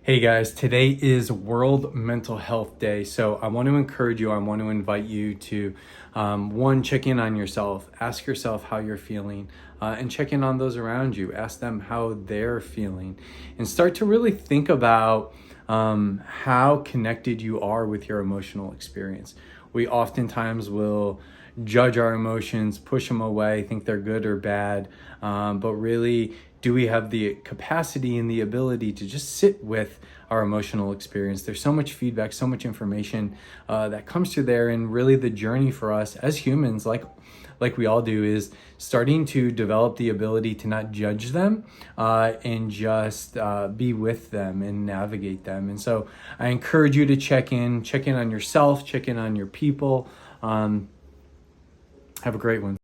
Hey guys, today is World Mental Health Day. So I want to encourage you, I want to invite you to one, check in on yourself, ask yourself how you're feeling, and check in on those around you. Ask them how they're feeling, and start to really think about how connected you are with your emotional experience. We oftentimes will judge our emotions, push them away, think they're good or bad, but really, do we have the capacity and the ability to just sit with our emotional experience? There's so much feedback, so much information that comes through there, and really the journey for us as humans, like we all do, is starting to develop the ability to not judge them and just be with them and navigate them. And so I encourage you to check in on yourself, check in on your people. Have a great one.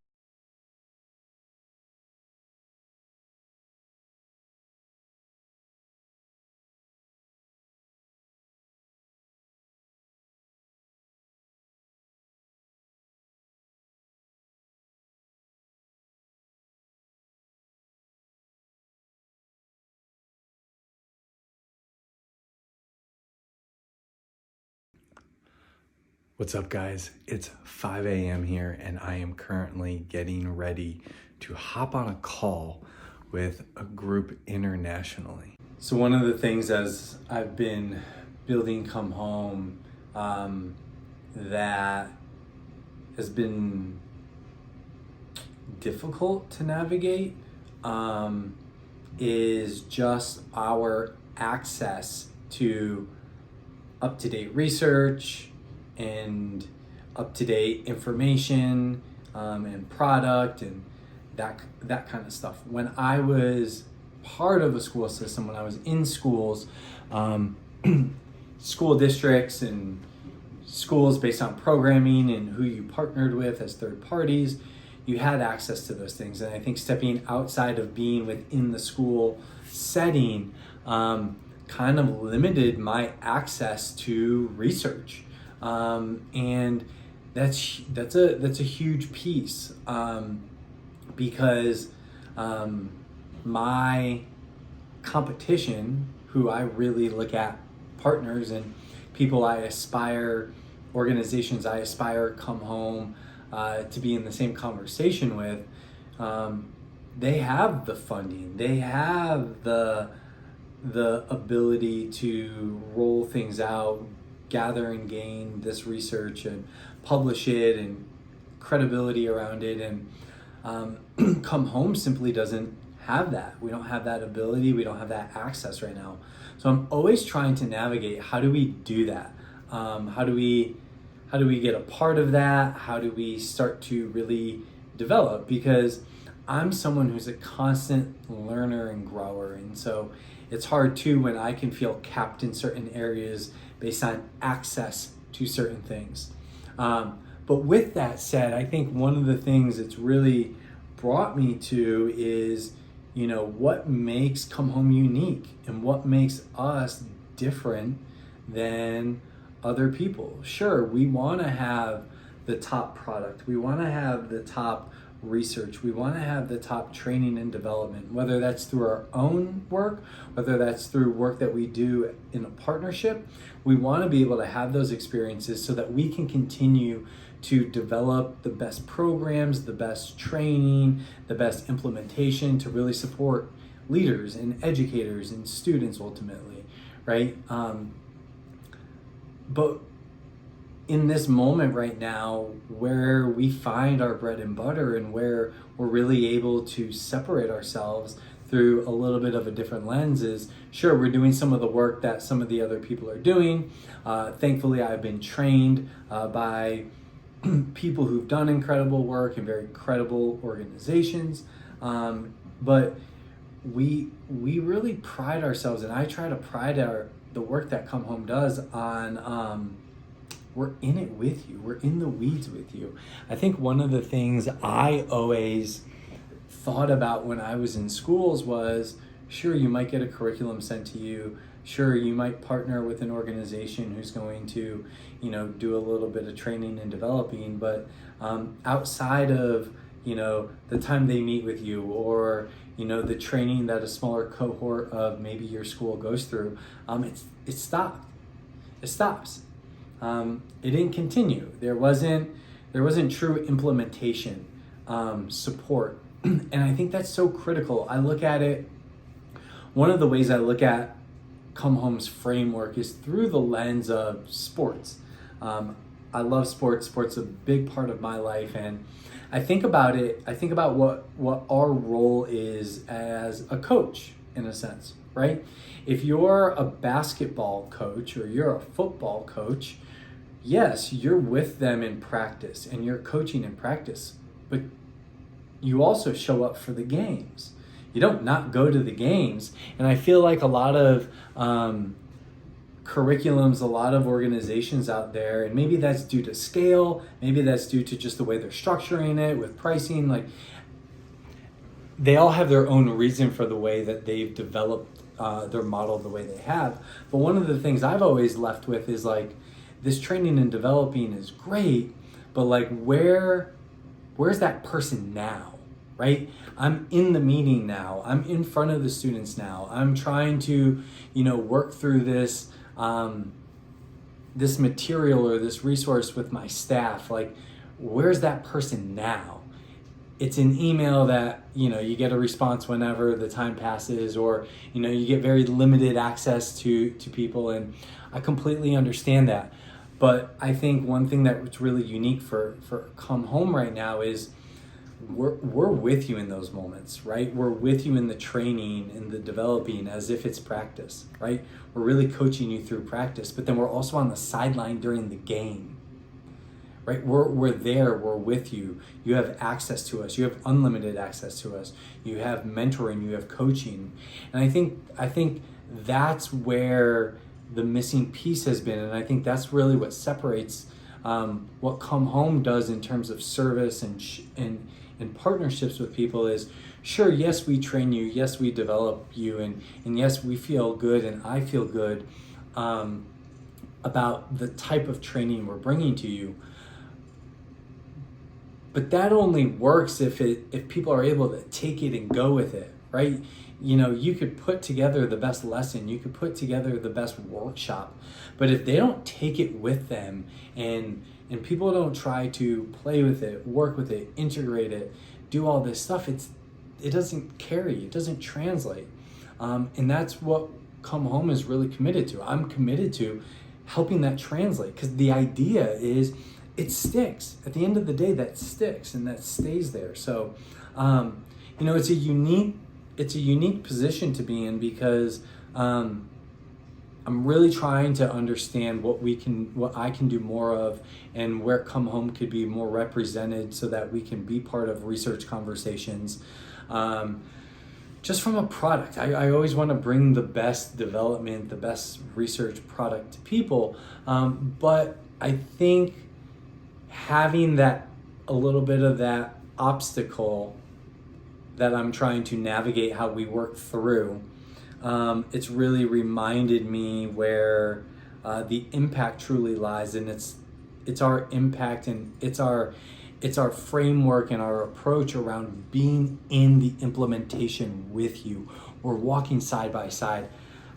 What's up, guys? It's 5 a.m. here, and I am currently getting ready to hop on a call with a group internationally. So one of the things as I've been building Come Home that has been difficult to navigate is just our access to up-to-date research and up-to-date information and product and that kind of stuff. When I was part of a school system, when I was in schools, school districts and schools based on programming and who you partnered with as third parties, you had access to those things. And I think stepping outside of being within the school setting kind of limited my access to research. And that's a huge piece because my competition, who I really look at, partners and people I aspire, organizations I aspire Come Home to be in the same conversation with, they have the funding, they have the ability to roll things out, gather and gain this research and publish it and credibility around it. And Come Home simply doesn't have that. We don't have that ability. We don't have that access right now. So I'm always trying to navigate, how do we do that? How do we get a part of that? How do we start to really develop? Because I'm someone who's a constant learner and grower. And so it's hard too when I can feel capped in certain areas based on access to certain things. But with that said, I think one of the things it's really brought me to is, what makes Come Home unique and what makes us different than other people. Sure, we want to have the top product. We want to have the top research. We want to have the top training and development, whether that's through our own work, whether that's through work that we do in a partnership. We want to be able to have those experiences so that we can continue to develop the best programs, the best training, the best implementation to really support leaders and educators and students ultimately, right? But in this moment right now, where we find our bread and butter and where we're really able to separate ourselves through a little bit of a different lens is, sure, we're doing some of the work that some of the other people are doing. Thankfully, I've been trained by people who've done incredible work in very credible organizations. But we really pride ourselves, and I try to pride the work that Come Home does on we're in it with you. We're in the weeds with you. I think one of the things I always thought about when I was in schools was, sure, you might get a curriculum sent to you. Sure, you might partner with an organization who's going to, do a little bit of training and developing, but outside of, the time they meet with you, or, the training that a smaller cohort of maybe your school goes through, it stopped. It stops. It didn't continue. There wasn't true implementation, support. And I think that's so critical. I look at it, one of the ways I look at Come Home's framework is through the lens of sports. I love sports. Sports is a big part of my life, and I think about it. I think about what our role is as a coach, in a sense, right? If you're a basketball coach or you're a football coach, yes, you're with them in practice and you're coaching in practice, but you also show up for the games. You don't not go to the games. And I feel like a lot of curriculums, a lot of organizations out there, and maybe that's due to scale, maybe that's due to just the way they're structuring it with pricing, like they all have their own reason for the way that they've developed their model the way they have. But one of the things I've always left with is like, this training and developing is great, but like where's that person now, right? I'm in the meeting now. I'm in front of the students now. I'm trying to, work through this this material or this resource with my staff. Like, where's that person now? It's an email that, you get a response whenever the time passes, or, you get very limited access to people. And I completely understand that. But I think one thing that's really unique for Come Home right now is we're with you in those moments, right? We're with you in the training and the developing as if it's practice, right? We're really coaching you through practice, but then we're also on the sideline during the game, right? We're there, we're with you. You have access to us. You have unlimited access to us. You have mentoring, you have coaching. And I think that's where the missing piece has been. And I think that's really what separates what Come Home does in terms of service and partnerships with people is, sure, yes, we train you, yes, we develop you, and yes, we feel good, and I feel good about the type of training we're bringing to you. But that only works if people are able to take it and go with it, right? You could put together the best lesson, you could put together the best workshop, but if they don't take it with them and people don't try to play with it, work with it, integrate it, do all this stuff, it doesn't carry, it doesn't translate. And that's what Come Home is really committed to. I'm committed to helping that translate, because the idea is it sticks. At the end of the day, that sticks and that stays there. So, it's a unique position to be in, because I'm really trying to understand what I can do more of, and where Come Home could be more represented so that we can be part of research conversations. Just from a product, I always want to bring the best development, the best research product to people. But I think having a little bit of that obstacle that I'm trying to navigate how we work through, it's really reminded me where the impact truly lies, and it's our impact, and it's our framework and our approach around being in the implementation with you. We're walking side by side.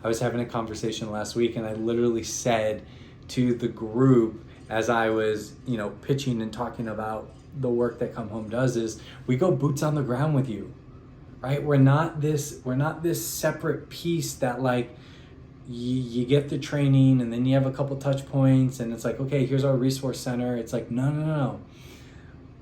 I was having a conversation last week, and I literally said to the group as I was, pitching and talking about the work that Come Home does, is we go boots on the ground with you. Right? We're not this separate piece that like you get the training and then you have a couple touch points and it's like, okay, here's our resource center. It's like, no.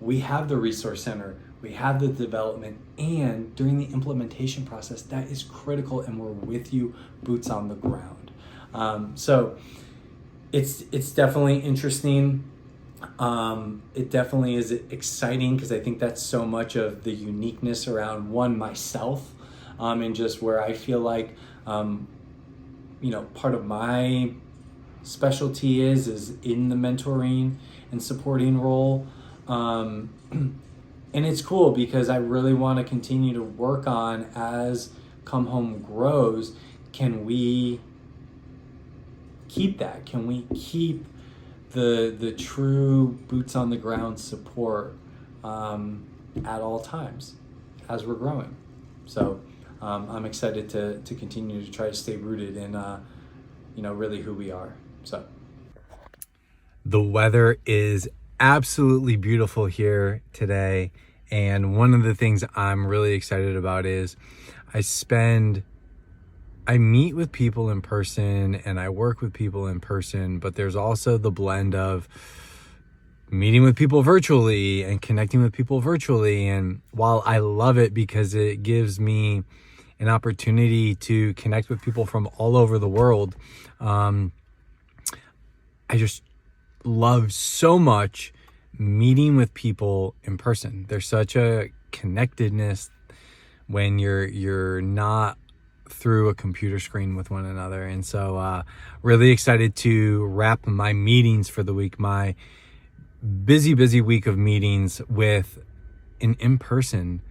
We have the resource center, we have the development, and during the implementation process, that is critical, and we're with you, boots on the ground. So it's definitely interesting. It definitely is exciting, because I think that's so much of the uniqueness around myself, and just where I feel like, part of my specialty is in the mentoring and supporting role. And it's cool because I really want to continue to work on, as Come Home grows, can we keep that? Can we keep the true boots on the ground support at all times as we're growing? So I'm excited to continue to try to stay rooted in, really who we are. So the weather is absolutely beautiful here today. And one of the things I'm really excited about is I meet with people in person and I work with people in person, but there's also the blend of meeting with people virtually and connecting with people virtually. And while I love it because it gives me an opportunity to connect with people from all over the world, I just love so much meeting with people in person. There's such a connectedness when you're not through a computer screen with one another. And so really excited to wrap my meetings for the week, my busy week of meetings, with an in-person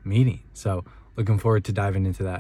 meeting. So looking forward to diving into that.